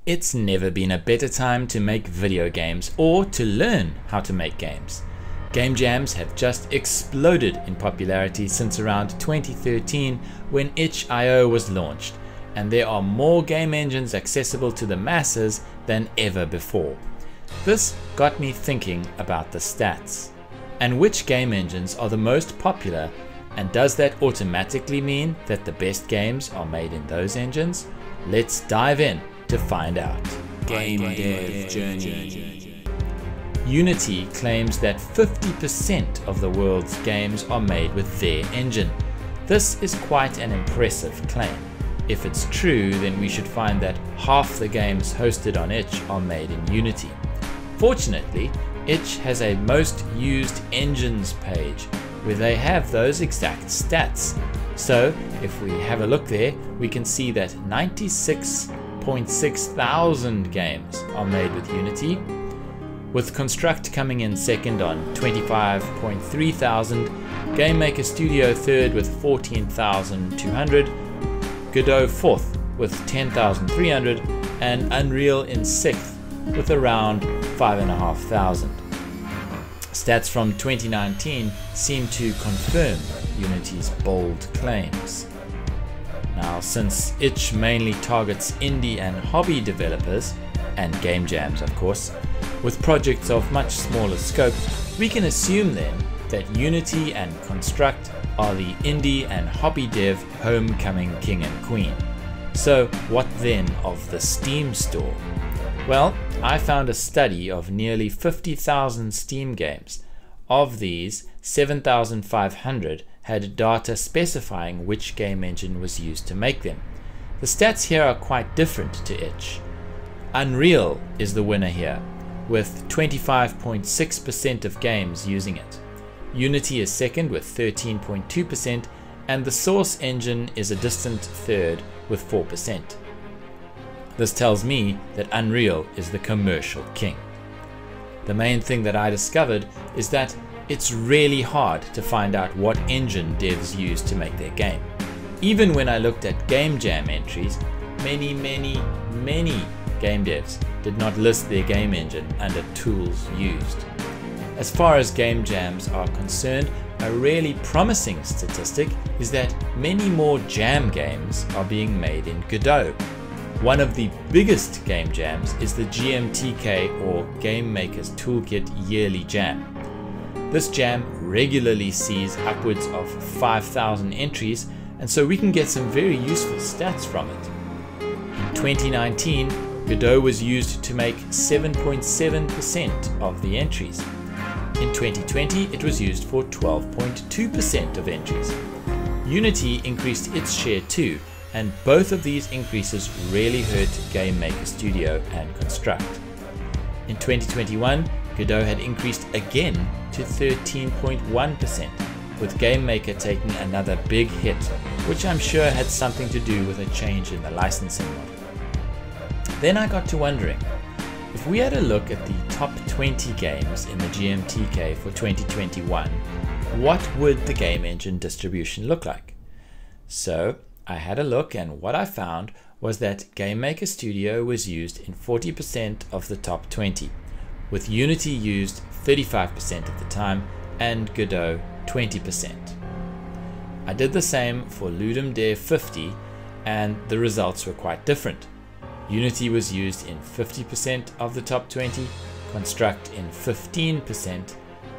It's never been a better time to make video games or to learn how to make games. Game jams have just exploded in popularity since around 2013 when itch.io was launched, and there are more game engines accessible to the masses than ever before. This got me thinking about the stats. And which game engines are the most popular, and does that automatically mean that the best games are made in those engines? Let's dive in to find out. Game Dev Journey. Unity claims that 50% of the world's games are made with their engine. This is quite an impressive claim. If it's true, then we should find that half the games hosted on itch are made in Unity. Fortunately, itch has a most used engines page where they have those exact stats. So if we have a look there, we can see that 96.6 thousand games are made with Unity, with Construct coming in second on 25.3 thousand, GameMaker Studio third with 14,200, Godot fourth with 10,300, and Unreal in sixth with around 5,500. Stats from 2019 seem to confirm Unity's bold claims. Now, since itch mainly targets indie and hobby developers, and game jams of course, with projects of much smaller scope, we can assume then that Unity and Construct are the indie and hobby dev homecoming king and queen. So what then of the Steam store? Well, I found a study of nearly 50,000 Steam games. Of these, 7,500 had data specifying which game engine was used to make them. The stats here are quite different to itch. Unreal is the winner here, with 25.6% of games using it. Unity is second with 13.2%, and the Source engine is a distant third with 4%. This tells me that Unreal is the commercial king. The main thing that I discovered is that it's really hard to find out what engine devs use to make their game. Even when I looked at game jam entries, many game devs did not list their game engine under tools used. As far as game jams are concerned, a really promising statistic is that many more jam games are being made in Godot. One of the biggest game jams is the GMTK, or Game Maker's Toolkit Yearly Jam. This jam regularly sees upwards of 5,000 entries, and so we can get some very useful stats from it. In 2019, Godot was used to make 7.7% of the entries. In 2020, it was used for 12.2% of entries. Unity increased its share too, and both of these increases really hurt GameMaker Studio and Construct. In 2021, Godot had increased again to 13.1%, with GameMaker taking another big hit, which I'm sure had something to do with a change in the licensing model. Then I got to wondering, if we had a look at the top 20 games in the GMTK for 2021, what would the game engine distribution look like? So I had a look, and what I found was that GameMaker Studio was used in 40% of the top 20, with Unity used 35% of the time and Godot 20%. I did the same for Ludum Dare 50, and the results were quite different. Unity was used in 50% of the top 20, Construct in 15%,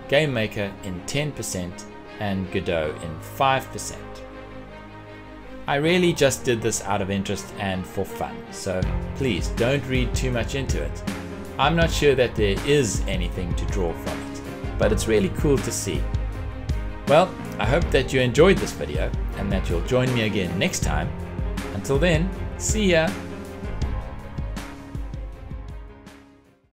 GameMaker in 10%, and Godot in 5%. I really just did this out of interest and for fun, so please don't read too much into it. I'm not sure that there is anything to draw from it, but it's really cool to see. Well, I hope that you enjoyed this video and that you'll join me again next time. Until then, see ya!